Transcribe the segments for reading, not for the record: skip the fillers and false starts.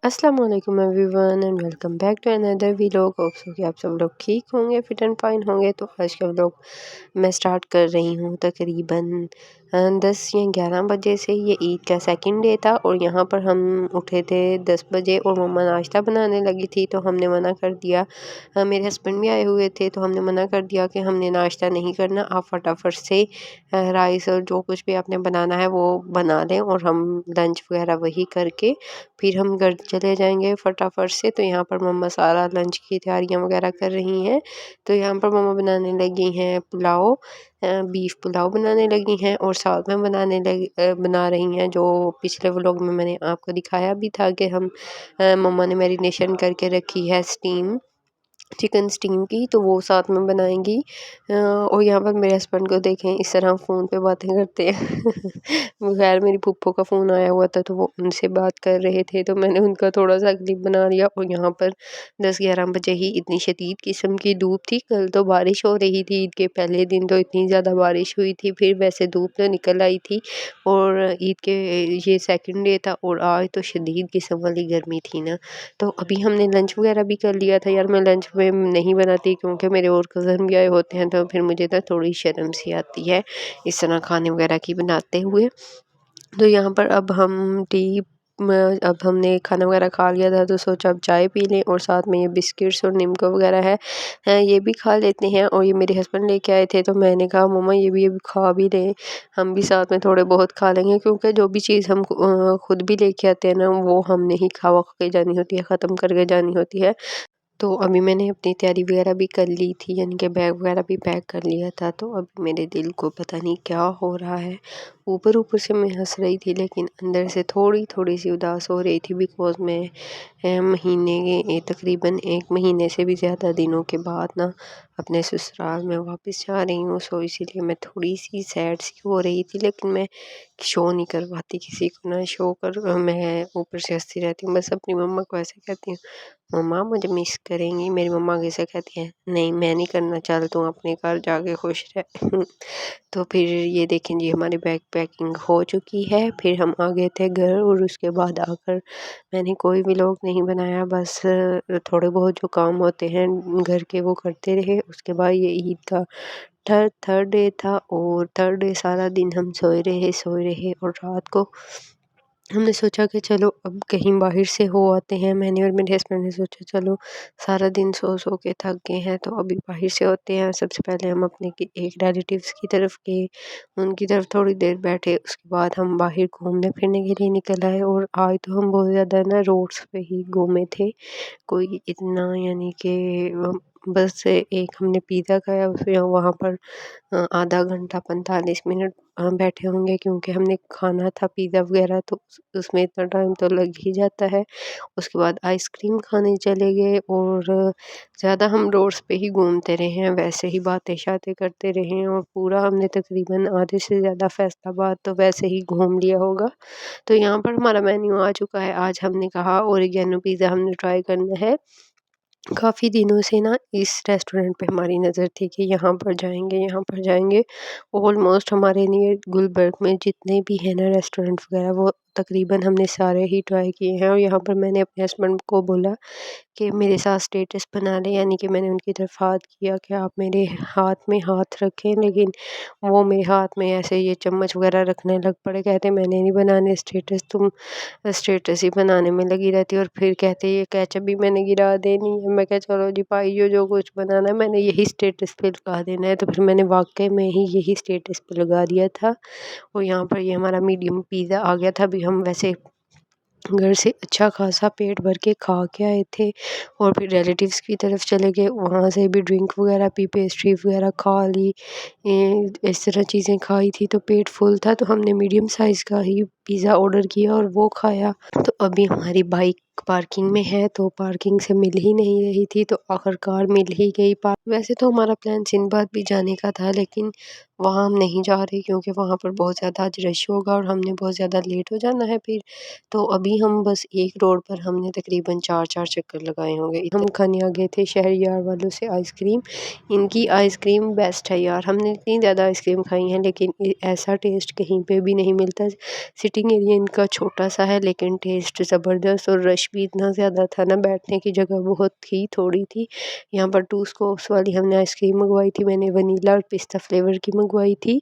अस्सलाम वालेकुम everyone and welcome back to another vlog. Hope so कि आप सब लोग ठीक होंगे, फिट एंड फाइन होंगे। तो आज का व्लॉग मैं स्टार्ट कर रही हूँ तकरीबन 10 या 11 बजे से। ये ईद का सेकंड डे था और यहाँ पर हम उठे थे 10 बजे और मम्मा नाश्ता बनाने लगी थी तो हमने मना कर दिया। मेरे हस्बैंड भी आए हुए थे तो हमने मना कर दिया कि हमने नाश्ता नहीं करना, आप फटाफट से राइस और जो कुछ भी आपने बनाना है वो बना लें और हम लंच वगैरह वही करके फिर हम घर चले जाएंगे फटाफट से। तो यहाँ पर मम्मा सारा लंच की तैयारियाँ वगैरह कर रही हैं। तो यहाँ पर मम्मा बनाने लगी हैं पुलाव, बीफ पुलाव बनाने लगी हैं और साथ में बना रही हैं जो पिछले व्लॉग में मैंने आपको दिखाया भी था कि हम मम्मा ने मैरिनेशन करके रखी है स्टीम चिकन स्टीम की, तो वो साथ में बनाएंगी। और यहाँ पर मेरे हस्बैंड को देखें इस तरह फ़ोन पे बातें करते हैं। खैर मेरी फूफो का फ़ोन आया हुआ था तो वो उनसे बात कर रहे थे तो मैंने उनका थोड़ा सा क्लिप बना लिया। और यहाँ पर 10-11 बजे ही इतनी शदीद किस्म की धूप थी। कल तो बारिश हो रही थी, ईद के पहले दिन तो इतनी ज़्यादा बारिश हुई थी, फिर वैसे धूप तो निकल आई थी और ईद के ये सेकंड डे था और आज तो शदीद किस्म वाली गर्मी थी ना। तो अभी हमने लंच वगैरह भी कर लिया था। यार मैं लंच में नहीं बनाती क्योंकि मेरे और कज़न भी आए होते हैं तो फिर मुझे ना थोड़ी शर्म सी आती है इस तरह खाने वगैरह की बनाते हुए। तो यहाँ पर अब हमने खाना वगैरह खा लिया था तो सोचा अब चाय पी लें और साथ में ये बिस्किट्स और निम्को वगैरह है ये भी खा लेते हैं। और ये मेरे हस्बैंड लेके आए थे तो मैंने कहा मम्मा ये भी खा भी लें, हम भी साथ में थोड़े बहुत खा लेंगे क्योंकि जो भी चीज़ हम खुद भी लेके आते हैं ना वो हमने ही खा के जानी होती है, ख़त्म करके जानी होती है। तो अभी मैंने अपनी तैयारी वगैरह भी कर ली थी, यानी कि बैग वगैरह भी पैक कर लिया था। तो अभी मेरे दिल को पता नहीं क्या हो रहा है, ऊपर ऊपर से मैं हंस रही थी लेकिन अंदर से थोड़ी थोड़ी सी उदास हो रही थी बिकॉज मैं तकरीबन 1 महीने से भी ज़्यादा दिनों के बाद ना अपने ससुराल में वापस जा रही हूँ। सो इसीलिए मैं थोड़ी सी सैड सी हो रही थी लेकिन मैं शो नहीं कर पाती किसी को ना, शो कर मैं ऊपर से हंसती रहती हूँ। बस अपनी मम्मा को ऐसे कहती हूँ मम्मा मुझे मिस करेंगी, मेरी मम्मा कैसे कहती है नहीं मैं नहीं करना, चल तू अपने घर जाके खुश रह। तो फिर ये देखें जी हमारी बैग पैकिंग हो चुकी है। फिर हम आ गए थे घर और उसके बाद आकर मैंने कोई भी व्लॉग नहीं बनाया, बस थोड़े बहुत जो काम होते हैं घर के वो करते रहे। उसके बाद ये ईद का थर्ड डे था और थर्ड डे सारा दिन हम सोए रहे और रात को हमने सोचा कि चलो अब कहीं बाहर से हो आते हैं। मैंने और मेरे हस्बैंड ने सोचा चलो सारा दिन सो के थक गए हैं तो अभी बाहर से होते हैं। सबसे पहले हम अपने एक रिलेटिव्स की तरफ गए, उनकी तरफ थोड़ी देर बैठे, उसके बाद हम बाहर घूमने फिरने के लिए निकल आए। और आज तो हम बहुत ज़्यादा ना रोड्स पे ही घूमे थे, कोई इतना यानी कि बस एक हमने पिज़्ज़ा खाया फिर वहाँ पर आधा घंटा 45 मिनट बैठे होंगे क्योंकि हमने खाना था पिज़्ज़ा वगैरह तो उसमें इतना टाइम तो लग ही जाता है। उसके बाद आइसक्रीम खाने चले गए और ज़्यादा हम रोड्स पे ही घूमते रहे हैं, वैसे ही बातें शातें करते रहे हैं और पूरा हमने तकरीबन आधे से ज़्यादा फैसलाबाद तो वैसे ही घूम लिया होगा। तो यहाँ पर हमारा मेन्यू आ चुका है। आज हमने कहा ओरिगेनो पिज़्ज़ा हमने ट्राई करना है। काफ़ी दिनों से ना इस रेस्टोरेंट पे हमारी नज़र थी कि यहाँ पर जाएंगे। ऑलमोस्ट हमारे नियर गुलबर्ग में जितने भी हैं ना रेस्टोरेंट वगैरह वो तकरीबन हमने सारे ही ट्राई किए हैं। और यहाँ पर मैंने अपने हस्बैंड को बोला कि मेरे साथ स्टेटस बना लें, यानी कि मैंने उनकी तरफ हाथ किया कि आप मेरे हाथ में हाथ रखें, लेकिन वो मेरे हाथ में ऐसे ये चम्मच वगैरह रखने लग पड़े। कहते मैंने नहीं बनाने स्टेटस, तुम स्टेटस ही बनाने में लगी रहती। और फिर कहते ये केचप भी मैंने गिरा देनी है। मैं क्या चलो जी भाई जो कुछ बनाना है मैंने यही स्टेटस पे लगा देना है। तो फिर मैंने वाकई में ही यही स्टेटस पे लगा दिया था। और यहाँ पर ये हमारा मीडियम पिज़्ज़ा आ गया था। अभी हम वैसे घर से अच्छा खासा पेट भर के खा के आए थे और फिर रिलेटिव्स की तरफ चले गए, वहाँ से भी ड्रिंक वगैरह पी, पेस्ट्री वगैरह खा ली, इस तरह चीज़ें खाई थी तो पेट फुल था। तो हमने मीडियम साइज़ का ही पिज़्ज़ा ऑर्डर किया और वो खाया। तो अभी हमारी बाइक पार्किंग में है तो पार्किंग से मिल ही नहीं रही थी तो आखिरकार मिल ही गई। वैसे तो हमारा प्लान सिंदबाद भी जाने का था लेकिन वहाँ हम नहीं जा रहे क्योंकि वहाँ पर बहुत ज़्यादा आज रश होगा और हमने बहुत ज़्यादा लेट हो जाना है फिर। तो अभी हम बस एक रोड पर हमने तकरीबन 4 चक्कर लगाए होंगे। हम खाने आ गए थे शहरयार वालों से आइसक्रीम, इनकी आइसक्रीम बेस्ट है यार। हमने इतनी ज़्यादा आइसक्रीम खाई है लेकिन ऐसा टेस्ट कहीं पे भी नहीं मिलता। सिटिंग एरिया इनका छोटा सा है लेकिन टेस्ट ज़बरदस्त और रश रश भी इतना ज़्यादा था ना, बैठने की जगह बहुत ही थोड़ी थी। यहाँ पर 2 स्कूप्स वाली हमने आइसक्रीम मंगवाई थी, मैंने वनीला और पिस्ता फ्लेवर की मंगवाई थी।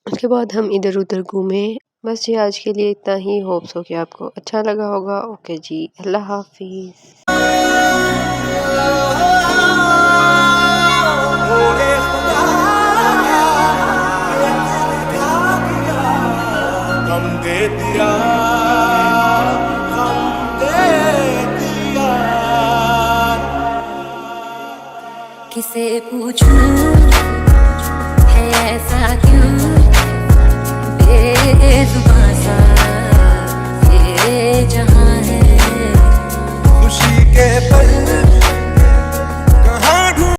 उसके बाद हम इधर-उधर घूमे। बस जी आज के लिए इतना ही। होप सो कि आपको अच्छा लगा होगा। ओके जी, अल्लाह हाफ़िज़।